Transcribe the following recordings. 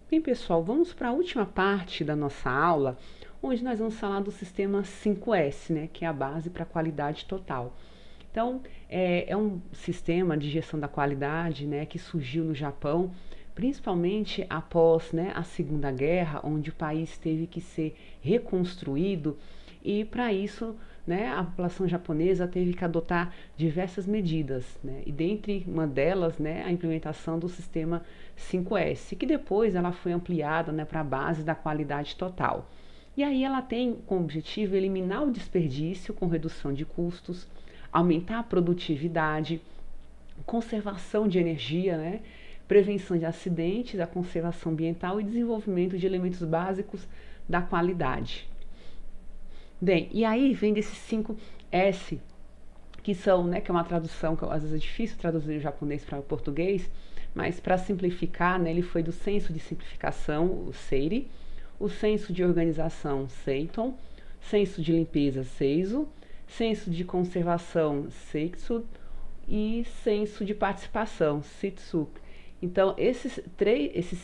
Bem, pessoal, vamos para a última parte da nossa aula, onde nós vamos falar do sistema 5S, né, que é a base para a qualidade total. Então, é um sistema de gestão da qualidade, né, que surgiu no Japão, principalmente após, né, a Segunda Guerra, onde o país teve que ser reconstruído e para isso, né, a população japonesa teve que adotar diversas medidas, né, e dentre uma delas, né, a implementação do sistema 5S, que depois ela foi ampliada, né, para a base da qualidade total. E aí ela tem como objetivo eliminar o desperdício com redução de custos, aumentar a produtividade, conservação de energia, né, prevenção de acidentes, a conservação ambiental e desenvolvimento de elementos básicos da qualidade. Bem, e aí vem desses 5S, que são, né, que é uma tradução que às vezes é difícil traduzir o japonês para o português, mas para simplificar, né, ele foi do senso de simplificação, o Seiri, o senso de organização, Seiton, senso de limpeza, Seizo, senso de conservação, Seitsu, e senso de participação, Sitsuke. Então, esses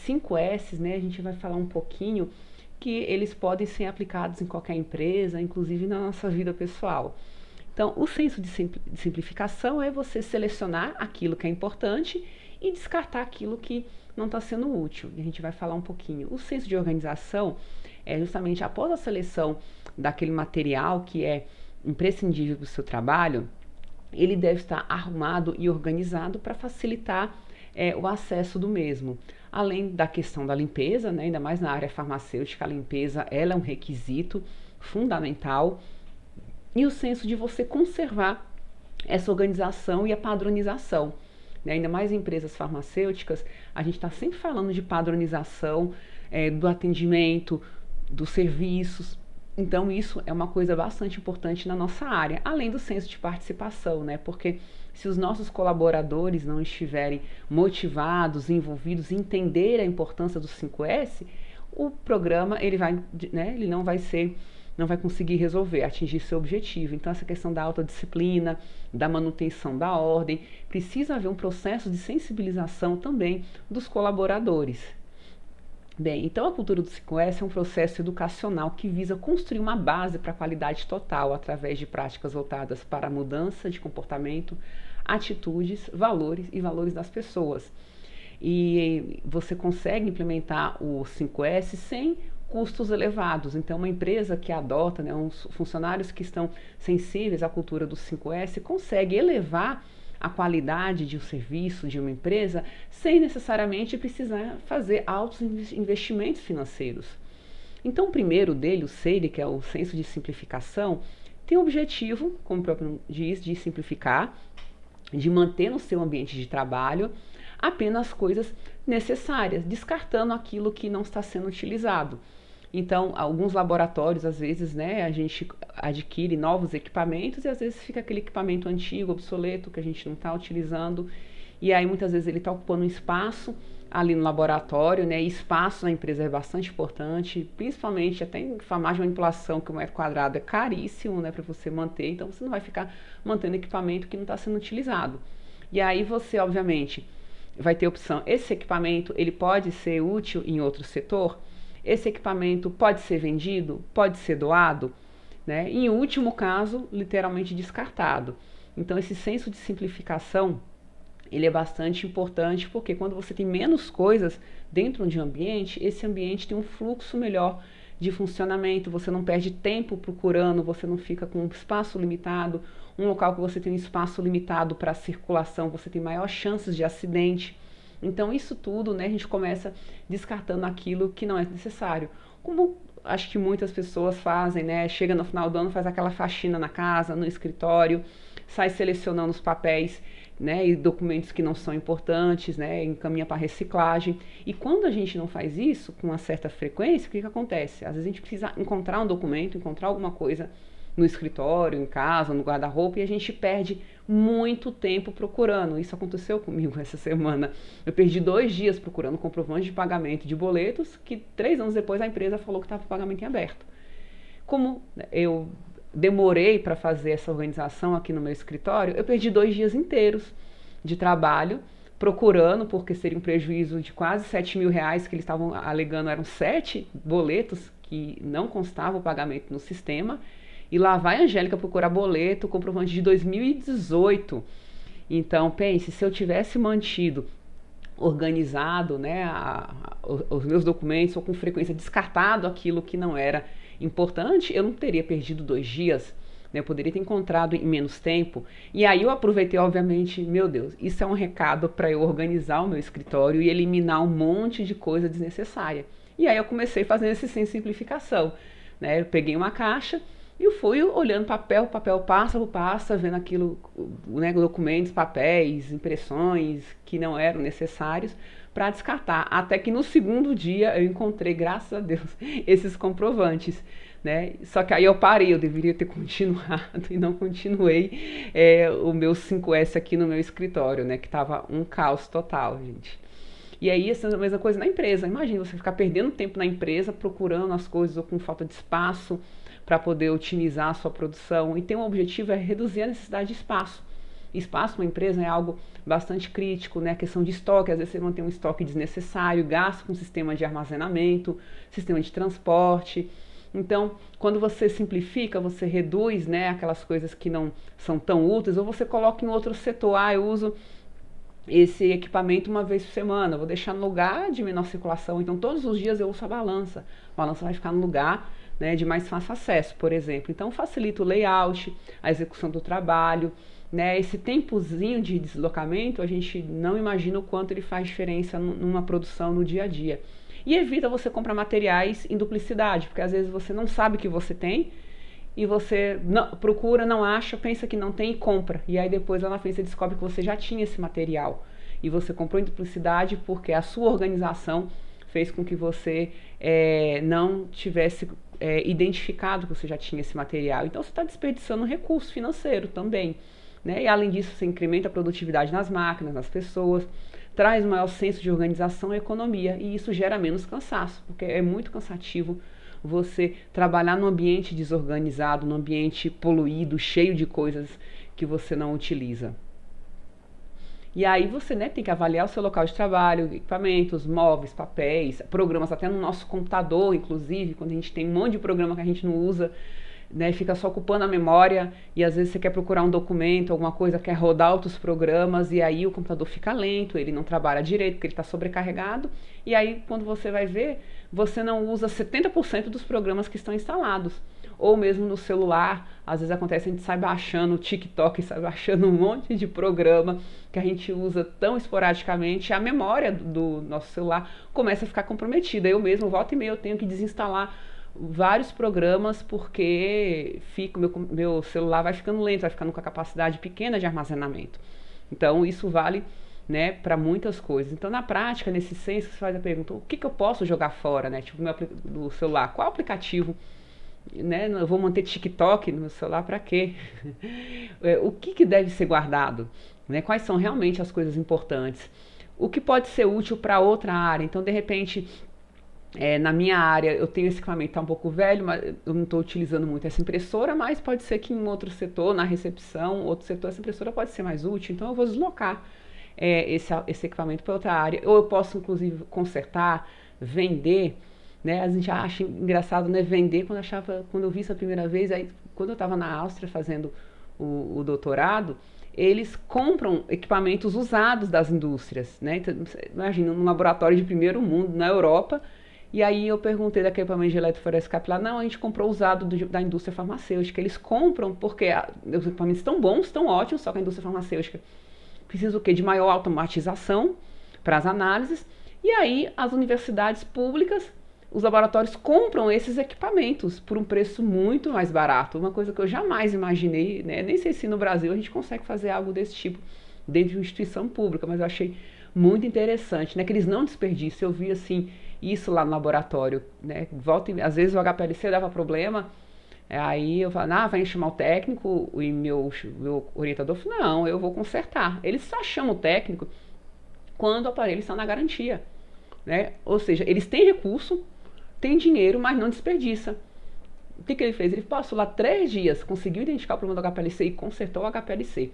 5 S's, né, a gente vai falar um pouquinho que eles podem ser aplicados em qualquer empresa, inclusive na nossa vida pessoal. Então, o senso de simplificação é você selecionar aquilo que é importante e descartar aquilo que não está sendo útil. E a gente vai falar um pouquinho. O senso de organização é justamente após a seleção daquele material que é imprescindível para o seu trabalho, ele deve estar arrumado e organizado para facilitar o acesso do mesmo. Além da questão da limpeza, né, ainda mais na área farmacêutica, a limpeza ela é um requisito fundamental. E o senso de você conservar essa organização e a padronização. Né? Ainda mais em empresas farmacêuticas, a gente está sempre falando de padronização do atendimento, dos serviços. Então, isso é uma coisa bastante importante na nossa área, além do senso de participação, né? Porque se os nossos colaboradores não estiverem motivados, envolvidos, entenderem a importância do 5S, o programa ele não vai conseguir resolver, atingir seu objetivo. Então, essa questão da autodisciplina, da manutenção da ordem, precisa haver um processo de sensibilização também dos colaboradores. Bem, então a cultura do 5S é um processo educacional que visa construir uma base para a qualidade total através de práticas voltadas para a mudança de comportamento, atitudes, valores e valores das pessoas. E você consegue implementar o 5S sem custos elevados. Então, uma empresa que adota, né, uns funcionários que estão sensíveis à cultura do 5S consegue elevar a qualidade de um serviço, de uma empresa, sem necessariamente precisar fazer altos investimentos financeiros. Então, o primeiro dele, o SEIRI, que é o senso de simplificação, tem o objetivo, como o próprio diz, de simplificar, de manter no seu ambiente de trabalho apenas coisas necessárias, descartando aquilo que não está sendo utilizado. Então, alguns laboratórios, às vezes, né, a gente adquire novos equipamentos e às vezes fica aquele equipamento antigo, obsoleto, que a gente não está utilizando. E aí, muitas vezes, ele está ocupando um espaço ali no laboratório, né? E espaço na empresa é bastante importante, principalmente até em farmácia de manipulação, que o metro quadrado é caríssimo, né, para você manter. Então, você não vai ficar mantendo equipamento que não está sendo utilizado. E aí, você, obviamente, vai ter opção. Esse equipamento, ele pode ser útil em outro setor? Esse equipamento pode ser vendido? Pode ser doado? Né? Em último caso, literalmente descartado. Então, esse senso de simplificação, ele é bastante importante, porque quando você tem menos coisas dentro de um ambiente, esse ambiente tem um fluxo melhor de funcionamento, você não perde tempo procurando, você não fica com um espaço limitado. Um local que você tem um espaço limitado para circulação, você tem maior chances de acidente. Então, isso tudo, né, a gente começa descartando aquilo que não é necessário. Como acho que muitas pessoas fazem, né? Chega no final do ano, faz aquela faxina na casa, no escritório, sai selecionando os papéis, né, e documentos que não são importantes, né, encaminha para reciclagem. E quando a gente não faz isso com uma certa frequência, o que acontece? Às vezes a gente precisa encontrar um documento, encontrar alguma coisa no escritório, em casa, no guarda-roupa, e a gente perde muito tempo procurando. Isso aconteceu comigo essa semana. Eu perdi 2 dias procurando comprovante de pagamento de boletos, que 3 anos depois a empresa falou que estava o pagamento em aberto. Como eu demorei para fazer essa organização aqui no meu escritório, eu perdi 2 dias inteiros de trabalho procurando, porque seria um prejuízo de quase R$ 7.000, que eles estavam alegando, eram 7 boletos que não constava o pagamento no sistema, e lá vai a Angélica procurar boleto, comprovante de 2018. Então, pense, se eu tivesse mantido organizado, né, os meus documentos, ou com frequência descartado aquilo que não era importante, eu não teria perdido 2 dias, né, eu poderia ter encontrado em menos tempo. E aí eu aproveitei, obviamente, meu Deus, isso é um recado para eu organizar o meu escritório e eliminar um monte de coisa desnecessária. E aí eu comecei fazendo esse sem simplificação, né, eu peguei uma caixa e eu fui olhando papel, passa por passa, vendo aquilo, né, documentos, papéis, impressões que não eram necessários para descartar. Até que no segundo dia eu encontrei, graças a Deus, esses comprovantes. Né? Só que aí eu parei, eu deveria ter continuado e não continuei o meu 5S aqui no meu escritório, né? Que estava um caos total, gente. E aí, essa é a mesma coisa na empresa. Imagina você ficar perdendo tempo na empresa procurando as coisas ou com falta de espaço para poder otimizar a sua produção. E tem um objetivo, é reduzir a necessidade de espaço. Espaço numa empresa é algo bastante crítico, né? A questão de estoque, às vezes você mantém um estoque desnecessário, gasta com sistema de armazenamento, sistema de transporte. Então, quando você simplifica, você reduz, né, aquelas coisas que não são tão úteis, ou você coloca em outro setor. Ah, eu uso esse equipamento uma vez por semana, vou deixar no lugar de menor circulação, então todos os dias eu uso a balança vai ficar no lugar, né, de mais fácil acesso, por exemplo. Então facilita o layout, a execução do trabalho, né, esse tempozinho de deslocamento, a gente não imagina o quanto ele faz diferença numa produção no dia a dia. E evita você comprar materiais em duplicidade, porque às vezes você não sabe que você tem, e você procura, não acha, pensa que não tem e compra. E aí depois lá na frente você descobre que você já tinha esse material. E você comprou em duplicidade porque a sua organização fez com que você não tivesse identificado que você já tinha esse material. Então você está desperdiçando um recurso financeiro também. Né? E além disso, você incrementa a produtividade nas máquinas, nas pessoas, traz um maior senso de organização e economia. E isso gera menos cansaço, porque é muito cansativo você trabalhar num ambiente desorganizado, num ambiente poluído, cheio de coisas que você não utiliza. E aí você, né, tem que avaliar o seu local de trabalho, equipamentos, móveis, papéis, programas, até no nosso computador, inclusive, quando a gente tem um monte de programa que a gente não usa, né, fica só ocupando a memória, e às vezes você quer procurar um documento, alguma coisa, quer rodar outros programas, e aí o computador fica lento, ele não trabalha direito, porque ele está sobrecarregado, e aí quando você vai ver, você não usa 70% dos programas que estão instalados. Ou mesmo no celular, às vezes acontece, a gente sai baixando o TikTok, sai baixando um monte de programa que a gente usa tão esporadicamente, a memória do nosso celular começa a ficar comprometida. Eu mesmo, volta e meia, eu tenho que desinstalar vários programas porque meu celular vai ficando lento, vai ficando com a capacidade pequena de armazenamento. Então isso vale, né, para muitas coisas. Então na prática, nesse senso, você faz a pergunta, o que eu posso jogar fora, né, tipo do celular, qual aplicativo, né, eu vou manter TikTok no meu celular para quê? O que deve ser guardado, né, quais são realmente as coisas importantes, o que pode ser útil para outra área. Então de repente, na minha área eu tenho esse equipamento, está um pouco velho, mas eu não estou utilizando muito essa impressora, mas pode ser que em outro setor, na recepção, outro setor, essa impressora pode ser mais útil, então eu vou deslocar esse equipamento para outra área. Ou eu posso inclusive consertar, vender, né? A gente acha engraçado, né, vender. Quando eu vi isso a primeira vez, aí, quando eu estava na Áustria fazendo o doutorado, eles compram equipamentos usados das indústrias, né? Então, imagina, num laboratório de primeiro mundo, na Europa. E aí eu perguntei daquele equipamento de eletroforese capilar, não, a gente comprou usado da indústria farmacêutica. Eles compram porque os equipamentos estão bons, estão ótimos, só que a indústria farmacêutica precisa o quê? De maior automatização para as análises. E aí as universidades públicas, os laboratórios compram esses equipamentos por um preço muito mais barato. Uma coisa que eu jamais imaginei, né? Nem sei se no Brasil a gente consegue fazer algo desse tipo dentro de uma instituição pública, mas eu achei muito interessante, né? Que eles não desperdiçam. Eu vi assim isso lá no laboratório, né? Às vezes o HPLC dava problema, aí eu falava, vai chamar o técnico, e meu orientador falou, não, eu vou consertar. Eles só chamam o técnico quando o aparelho está na garantia, né? Ou seja, eles têm recurso, têm dinheiro, mas não desperdiça. O que ele fez? Ele passou lá 3 dias, conseguiu identificar o problema do HPLC e consertou o HPLC.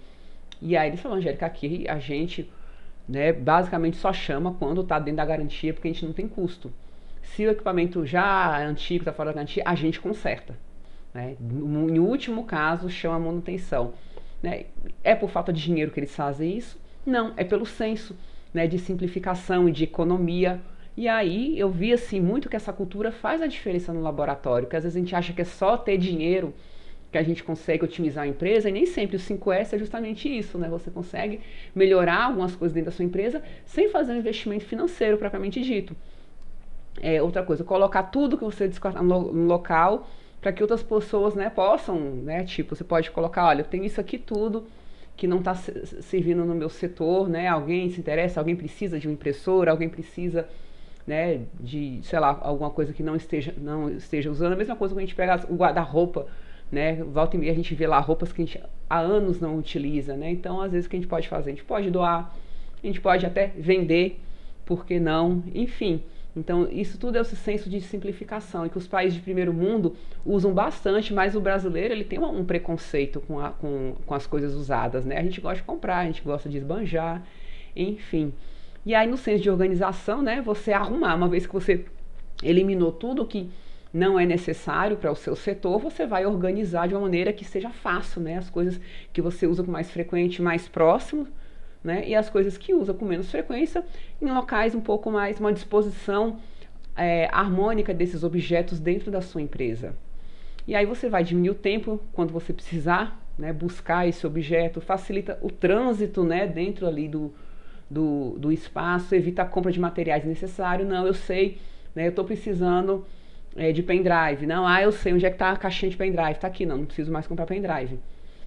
E aí ele falou, Angélica, aqui a gente, né, basicamente só chama quando está dentro da garantia, porque a gente não tem custo. Se o equipamento já é antigo, está fora da garantia, a gente conserta. Né? Em último caso, chama manutenção. Né? É por falta de dinheiro que eles fazem isso? Não, é pelo senso, né, de simplificação e de economia. E aí eu vi assim muito que essa cultura faz a diferença no laboratório, que às vezes a gente acha que é só ter dinheiro que a gente consegue otimizar a empresa, e nem sempre o 5S é justamente isso, né? Você consegue melhorar algumas coisas dentro da sua empresa sem fazer um investimento financeiro propriamente dito. Outra coisa, colocar tudo que você descartar no local para que outras pessoas, né, possam, né, tipo, você pode colocar, olha, eu tenho isso aqui tudo que não está servindo no meu setor, né, alguém se interessa, alguém precisa de uma impressora, alguém precisa, né, de, sei lá, alguma coisa que não esteja usando, a mesma coisa que a gente pega o guarda-roupa, né, volta e meia a gente vê lá roupas que a gente há anos não utiliza, né, então às vezes o que a gente pode fazer? A gente pode doar, a gente pode até vender, por que não, enfim. Então, isso tudo é esse senso de simplificação, e que os países de primeiro mundo usam bastante, mas o brasileiro ele tem um preconceito com as coisas usadas, né? A gente gosta de comprar, a gente gosta de esbanjar, enfim. E aí, no senso de organização, né, você arrumar, uma vez que você eliminou tudo que não é necessário para o seu setor, você vai organizar de uma maneira que seja fácil, né? As coisas que você usa com mais frequente, mais próximo, né? E as coisas que usa com menos frequência em locais um pouco mais, uma disposição harmônica desses objetos dentro da sua empresa. E aí você vai diminuir o tempo quando você precisar, né, buscar esse objeto, facilita o trânsito, né, dentro ali do espaço, evita a compra de materiais necessários. Não, eu sei, né, eu estou precisando de pendrive. Não, eu sei onde é que está a caixinha de pendrive, está aqui, não preciso mais comprar pendrive.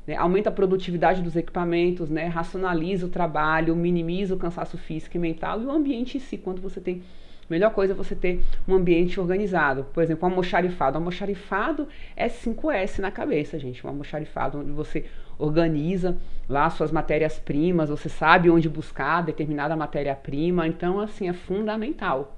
Né, aumenta a produtividade dos equipamentos, né, racionaliza o trabalho, minimiza o cansaço físico e mental e o ambiente em si. Quando você tem, melhor coisa é você ter um ambiente organizado. Por exemplo, um almoxarifado. Um almoxarifado é 5S na cabeça, gente. Um almoxarifado onde você organiza lá suas matérias-primas, você sabe onde buscar determinada matéria-prima. Então, assim, é fundamental.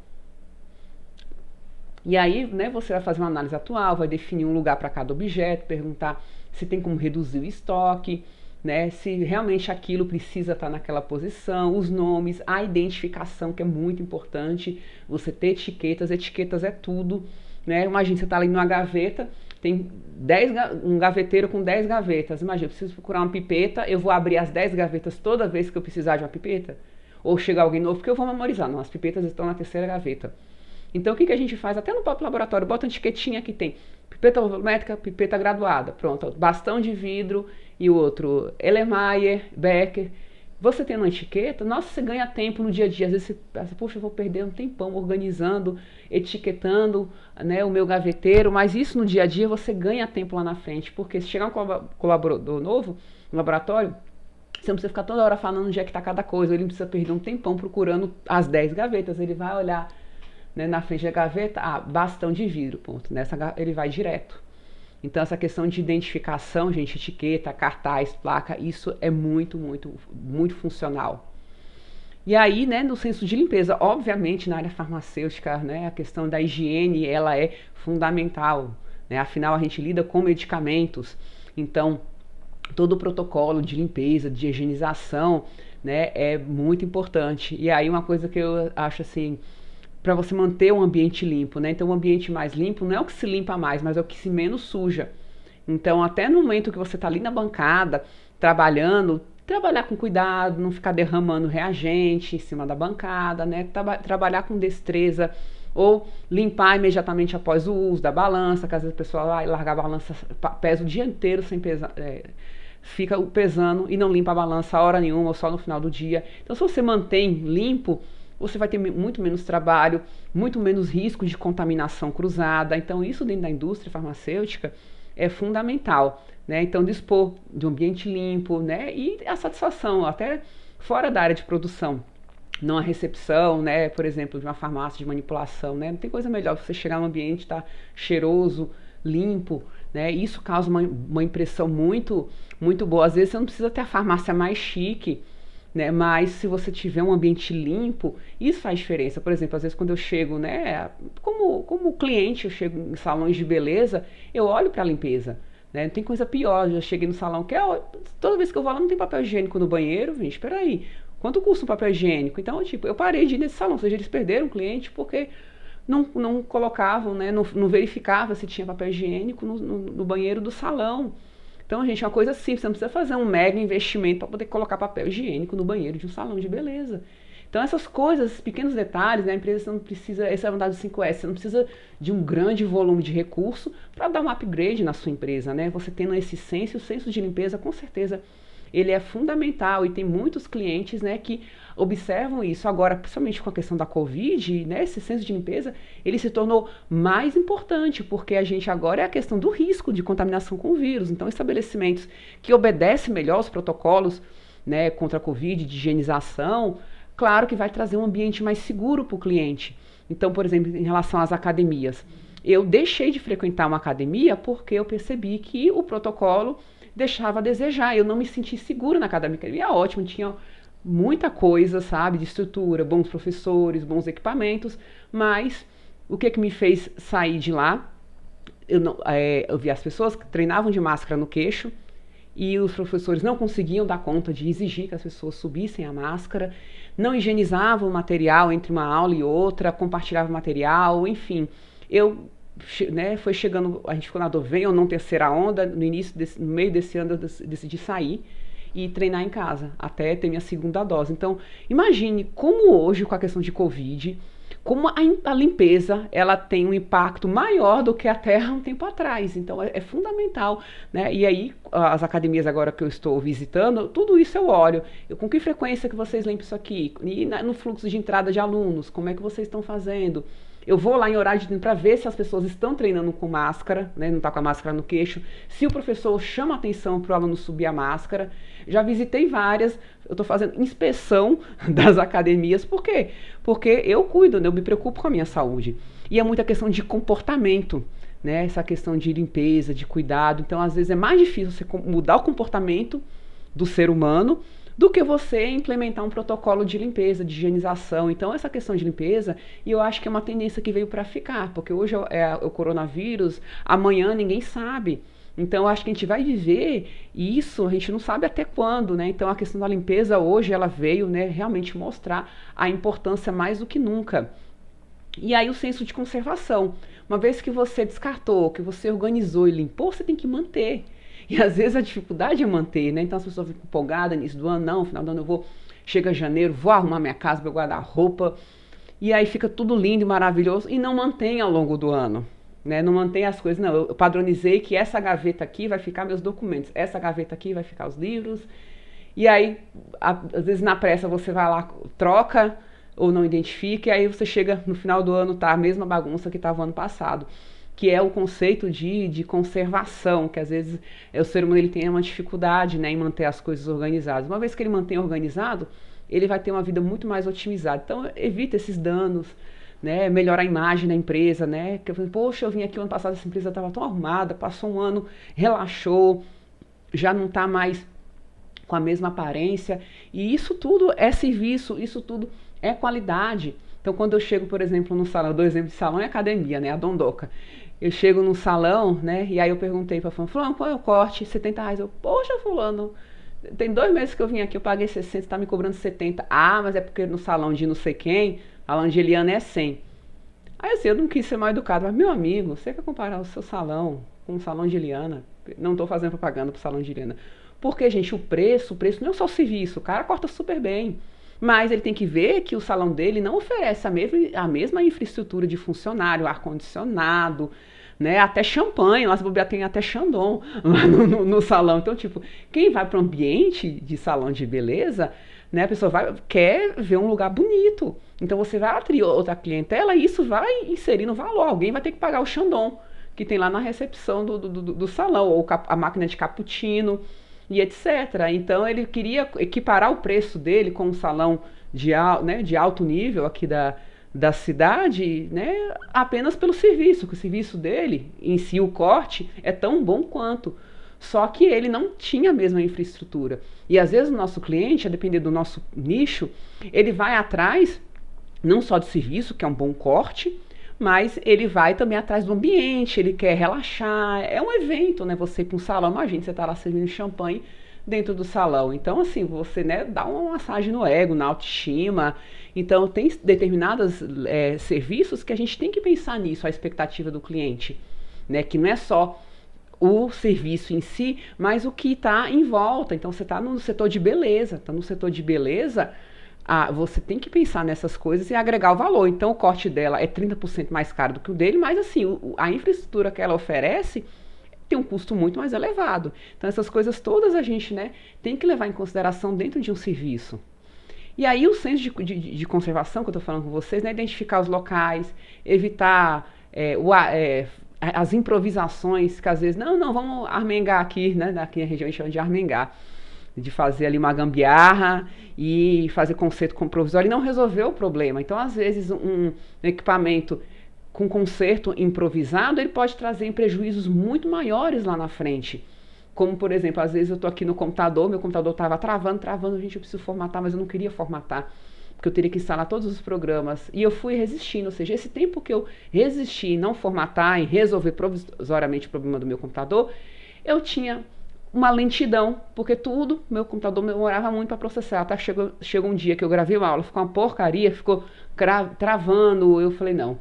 E aí, né, você vai fazer uma análise atual, vai definir um lugar para cada objeto, perguntar se tem como reduzir o estoque, né, se realmente aquilo precisa estar naquela posição, os nomes, a identificação, que é muito importante, você ter etiquetas é tudo, né? Imagina, você está ali numa gaveta, tem um gaveteiro com 10 gavetas, imagina, eu preciso procurar uma pipeta, eu vou abrir as 10 gavetas toda vez que eu precisar de uma pipeta? Ou chegar alguém novo, porque eu vou memorizar, não, as pipetas estão na terceira gaveta. Então, o que a gente faz? Até no próprio laboratório, bota uma etiquetinha que tem pipeta volumétrica, pipeta graduada. Pronto, bastão de vidro e o outro Erlenmeyer, Becker. Você tendo uma etiqueta, nossa, você ganha tempo no dia a dia. Às vezes você pensa, poxa, eu vou perder um tempão organizando, etiquetando, né, o meu gaveteiro. Mas isso no dia a dia você ganha tempo lá na frente. Porque se chegar um colaborador novo no laboratório, você não precisa ficar toda hora falando onde é que está cada coisa. Ele não precisa perder um tempão procurando as 10 gavetas. Ele vai olhar, né, na frente da gaveta, bastão de vidro, ponto. Nessa ele vai direto. Então essa questão de identificação, gente, etiqueta, cartaz, placa, isso é muito, muito, muito funcional. E aí, né, no senso de limpeza, obviamente na área farmacêutica, né, a questão da higiene, ela é fundamental, né? Afinal a gente lida com medicamentos, então todo o protocolo de limpeza, de higienização, né, é muito importante. E aí uma coisa que eu acho assim, para você manter um ambiente limpo, né? Então, um ambiente mais limpo não é o que se limpa mais, mas é o que se menos suja. Então, até no momento que você está ali na bancada, trabalhando, trabalhar com cuidado, não ficar derramando reagente em cima da bancada, né? Trabalhar com destreza, ou limpar imediatamente após o uso da balança, que às vezes a pessoa vai largar a balança, pesa o dia inteiro sem pesar, fica pesando e não limpa a balança a hora nenhuma, ou só no final do dia. Então, se você mantém limpo, você vai ter muito menos trabalho, muito menos risco de contaminação cruzada. Então, isso dentro da indústria farmacêutica é fundamental, né? Então, dispor de um ambiente limpo, né? E a satisfação, até fora da área de produção. Não a recepção, né? Por exemplo, de uma farmácia de manipulação, né? Não tem coisa melhor você chegar num ambiente, estar cheiroso, limpo, né? Isso causa uma impressão muito, muito boa. Às vezes, você não precisa ter a farmácia mais chique, né, mas se você tiver um ambiente limpo, isso faz diferença. Por exemplo, às vezes quando eu chego, né, como cliente, eu chego em salões de beleza, eu olho para a limpeza. Né, não tem coisa pior. Eu já cheguei no salão que toda vez que eu vou lá não tem papel higiênico no banheiro, gente, espera aí. Quanto custa um papel higiênico? Então, tipo, eu parei de ir nesse salão, ou seja, eles perderam o cliente porque não colocavam, né, não verificava se tinha papel higiênico no banheiro do salão. Então, gente, é uma coisa simples, você não precisa fazer um mega investimento para poder colocar papel higiênico no banheiro de um salão de beleza. Então, essas coisas, esses pequenos detalhes, né, a empresa não precisa, essa é a vantagem do 5S, você não precisa de um grande volume de recurso para dar um upgrade na sua empresa, né? Você tendo esse senso, o senso de limpeza, com certeza, ele é fundamental e tem muitos clientes, né, que observam isso. Agora, principalmente com a questão da Covid, né, esse senso de limpeza, ele se tornou mais importante, porque a gente agora é a questão do risco de contaminação com o vírus. Então, estabelecimentos que obedecem melhor os protocolos, né, contra a Covid, de higienização, claro que vai trazer um ambiente mais seguro para o cliente. Então, por exemplo, em relação às academias, eu deixei de frequentar uma academia porque eu percebi que o protocolo deixava a desejar. Eu não me senti segura na academia. A academia é ótima, tinha muita coisa, sabe, de estrutura, bons professores, bons equipamentos, mas o que me fez sair de lá? Eu vi as pessoas que treinavam de máscara no queixo e os professores não conseguiam dar conta de exigir que as pessoas subissem a máscara, não higienizavam o material entre uma aula e outra, compartilhavam material, enfim. Foi chegando, a gente ficou na dor, vem ou não terceira onda, no meio desse ano eu decidi sair e treinar em casa, até ter minha segunda dose. Então, imagine como hoje, com a questão de Covid, como a limpeza, ela tem um impacto maior do que até há um tempo atrás. Então, é fundamental, né? E aí, as academias agora que eu estou visitando, tudo isso eu olho. Com que frequência que vocês limpam isso aqui? E no fluxo de entrada de alunos, como é que vocês estão fazendo? Eu vou lá em horário de treino para ver se as pessoas estão treinando com máscara, né, não está com a máscara no queixo, se o professor chama atenção para o aluno subir a máscara. Já visitei várias, eu estou fazendo inspeção das academias. Por quê? Porque eu cuido, né, eu me preocupo com a minha saúde. E é muita questão de comportamento, né, essa questão de limpeza, de cuidado. Então, às vezes, é mais difícil você mudar o comportamento do ser humano do que você implementar um protocolo de limpeza, de higienização. Então, essa questão de limpeza, e eu acho que é uma tendência que veio para ficar, porque hoje é o coronavírus, amanhã ninguém sabe. Então, eu acho que a gente vai viver isso, a gente não sabe até quando, né? Então, a questão da limpeza hoje, ela veio, né, realmente mostrar a importância mais do que nunca. E aí, o senso de conservação. Uma vez que você descartou, que você organizou e limpou, você tem que manter. E às vezes a dificuldade é manter, né? Então as pessoas ficam empolgadas início do ano, não, final do ano eu vou, chega janeiro, vou arrumar minha casa, meu guarda-roupa, e aí fica tudo lindo e maravilhoso, e não mantém ao longo do ano, né? Não mantém as coisas, não, eu padronizei que essa gaveta aqui vai ficar meus documentos, essa gaveta aqui vai ficar os livros, e aí, às vezes na pressa você vai lá, troca, ou não identifica, e aí você chega no final do ano, tá a mesma bagunça que estava o ano passado. Que é o conceito de conservação, que às vezes o ser humano ele tem uma dificuldade, né, em manter as coisas organizadas. Uma vez que ele mantém organizado, ele vai ter uma vida muito mais otimizada. Então, evita esses danos, né, melhora a imagem da empresa, né, que eu falei, poxa, eu vim aqui o ano passado, essa empresa estava tão arrumada, passou um ano, relaxou, já não está mais com a mesma aparência, e isso tudo é serviço, isso tudo é qualidade. Então, quando eu chego, por exemplo, no salão, eu dou exemplo de salão e academia, né, a Dondoca. Eu chego num salão, né, e aí eu perguntei pra fulano, qual é o corte? R$ 70. Eu, poxa, fulano, tem 2 meses que eu vim aqui, eu paguei 60, você tá me cobrando 70. Ah, mas é porque no salão de não sei quem, a Angeliana é 100. Aí assim, eu não quis ser mal educado, mas meu amigo, você quer comparar o seu salão com o salão de Eliana? Não tô fazendo propaganda pro salão de Eliana. Porque, gente, o preço não é só o serviço, o cara corta super bem. Mas ele tem que ver que o salão dele não oferece a mesma infraestrutura de funcionário, ar-condicionado, né? Até champanhe, lá se bobear tem até Chandon lá no salão. Então, tipo, quem vai para o ambiente de salão de beleza, né? A pessoa quer ver um lugar bonito. Então, você vai atrair outra clientela e isso vai inserir no valor. Alguém vai ter que pagar o Chandon que tem lá na recepção do salão, ou a máquina de cappuccino, e etc. Então ele queria equiparar o preço dele com um salão de alto nível aqui da cidade, né, apenas pelo serviço, que o serviço dele, em si o corte, é tão bom quanto. Só que ele não tinha a mesma infraestrutura. E às vezes o nosso cliente, a depender do nosso nicho, ele vai atrás não só de serviço, que é um bom corte, mas ele vai também atrás do ambiente, ele quer relaxar, é um evento, né? Você ir para um salão, imagina, você está lá servindo champanhe dentro do salão. Então, assim, você, né, dá uma massagem no ego, na autoestima. Então, tem determinados serviços que a gente tem que pensar nisso, a expectativa do cliente, né, que não é só o serviço em si, mas o que está em volta. Então, você está no setor de beleza. Então, no setor de beleza, você tem que pensar nessas coisas e agregar o valor. Então, o corte dela é 30% mais caro do que o dele, mas assim, a infraestrutura que ela oferece tem um custo muito mais elevado. Então, essas coisas todas a gente, né, tem que levar em consideração dentro de um serviço. E aí, o senso de conservação que eu estou falando com vocês, né, identificar os locais, evitar as improvisações, que às vezes, não, vamos armengar aqui, né? Aqui na região a gente chama de armengar, de fazer ali uma gambiarra e fazer conserto com provisório e não resolver o problema. Então, às vezes, um equipamento com conserto improvisado, ele pode trazer prejuízos muito maiores lá na frente. Como, por exemplo, às vezes eu estou aqui no computador, meu computador estava travando, gente, eu preciso formatar, mas eu não queria formatar, porque eu teria que instalar todos os programas. E eu fui resistindo, ou seja, esse tempo que eu resisti em não formatar, em resolver provisoriamente o problema do meu computador, eu tinha uma lentidão, porque meu computador demorava muito para processar. Até chegou um dia que eu gravei uma aula, ficou uma porcaria, ficou travando, eu falei, não,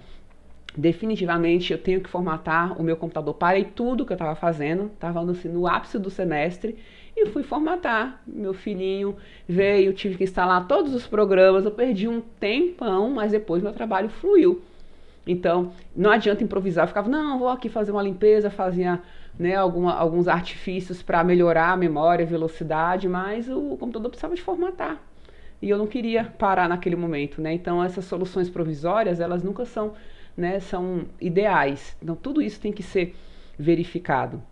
definitivamente eu tenho que formatar o meu computador. Parei tudo que eu estava fazendo, estava assim, no ápice do semestre, e fui formatar. Meu filhinho veio, tive que instalar todos os programas, eu perdi um tempão, mas depois meu trabalho fluiu. Então, não adianta improvisar, eu ficava, não, vou aqui fazer uma limpeza, fazia, né, alguns artifícios para melhorar a memória, a velocidade, mas o computador precisava de formatar. E eu não queria parar naquele momento, né? Então, essas soluções provisórias, elas nunca são, né, são ideais. Então, tudo isso tem que ser verificado.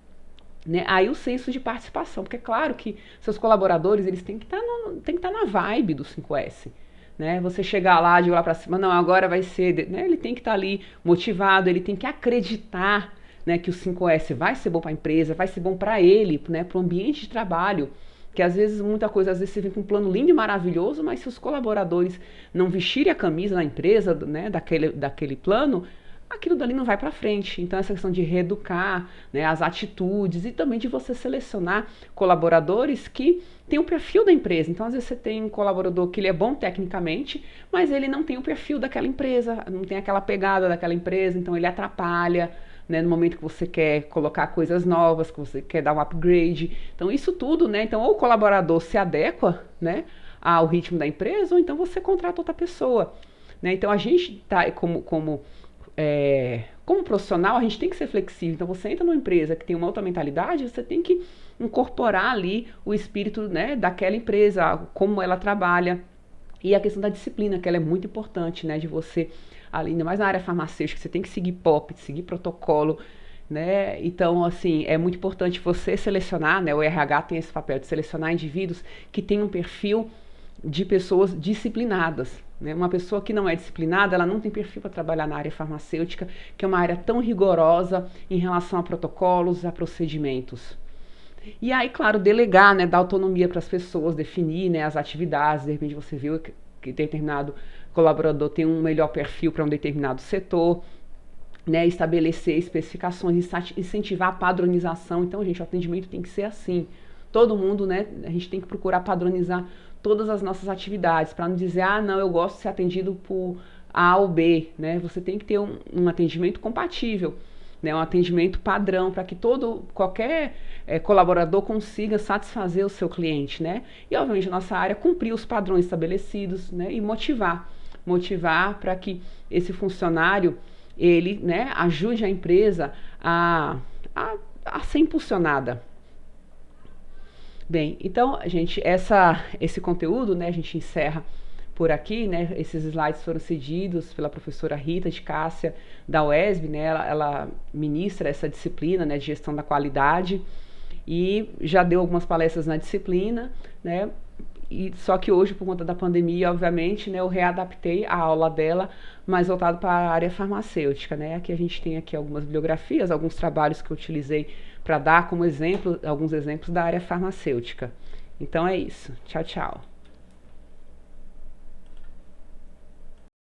Né? Aí o senso de participação, porque é claro que seus colaboradores, eles têm que estar na vibe do 5S. Né? Você chegar lá, de lá para cima, não, agora vai ser, né? Ele tem que estar ali motivado, ele tem que acreditar, né, que o 5S vai ser bom para a empresa, vai ser bom para ele, né, para o ambiente de trabalho, que às vezes muita coisa, às vezes você vem com um plano lindo e maravilhoso, mas se os colaboradores não vestirem a camisa na empresa, né, daquele plano, aquilo dali não vai para frente. Então, essa questão de reeducar, né, as atitudes e também de você selecionar colaboradores que têm o perfil da empresa. Então, às vezes você tem um colaborador que ele é bom tecnicamente, mas ele não tem o perfil daquela empresa, não tem aquela pegada daquela empresa, então ele atrapalha, né, no momento que você quer colocar coisas novas, que você quer dar um upgrade. Então, isso tudo, né? Então, ou o colaborador se adequa, né, ao ritmo da empresa, ou então você contrata outra pessoa. Né? Então, a gente tá como profissional, a gente tem que ser flexível. Então, você entra numa empresa que tem uma outra mentalidade, você tem que incorporar ali o espírito, né, daquela empresa, como ela trabalha. E a questão da disciplina, que ela é muito importante, né, de você, ainda mais na área farmacêutica, você tem que seguir POP, seguir protocolo, né? Então, assim, é muito importante você selecionar, né, o RH tem esse papel de selecionar indivíduos que têm um perfil de pessoas disciplinadas. Né? Uma pessoa que não é disciplinada, ela não tem perfil para trabalhar na área farmacêutica, que é uma área tão rigorosa em relação a protocolos, a procedimentos. E aí, claro, delegar, né, dar autonomia para as pessoas, definir, né, as atividades. De repente você viu que determinado colaborador tem um melhor perfil para um determinado setor, né, estabelecer especificações, incentivar a padronização. Então, gente, o atendimento tem que ser assim. Todo mundo, né, a gente tem que procurar padronizar todas as nossas atividades, para não dizer, não, eu gosto de ser atendido por A ou B, né? Você tem que ter um atendimento compatível, né? Um atendimento padrão, para que qualquer colaborador consiga satisfazer o seu cliente, né? E, obviamente, a nossa área cumprir os padrões estabelecidos, né? E motivar para que esse funcionário, ele, né, ajude a empresa a ser impulsionada. Bem, então, gente, esse conteúdo, né, a gente encerra por aqui, né, esses slides foram cedidos pela professora Rita de Cássia, da UESB, né, ela ministra essa disciplina, né, de gestão da qualidade, e já deu algumas palestras na disciplina, né, só que hoje, por conta da pandemia, obviamente, né, eu readaptei a aula dela, mais voltado para a área farmacêutica, né, aqui a gente tem aqui algumas bibliografias, alguns trabalhos que eu utilizei para dar como exemplo, alguns exemplos da área farmacêutica. Então é isso. Tchau, tchau.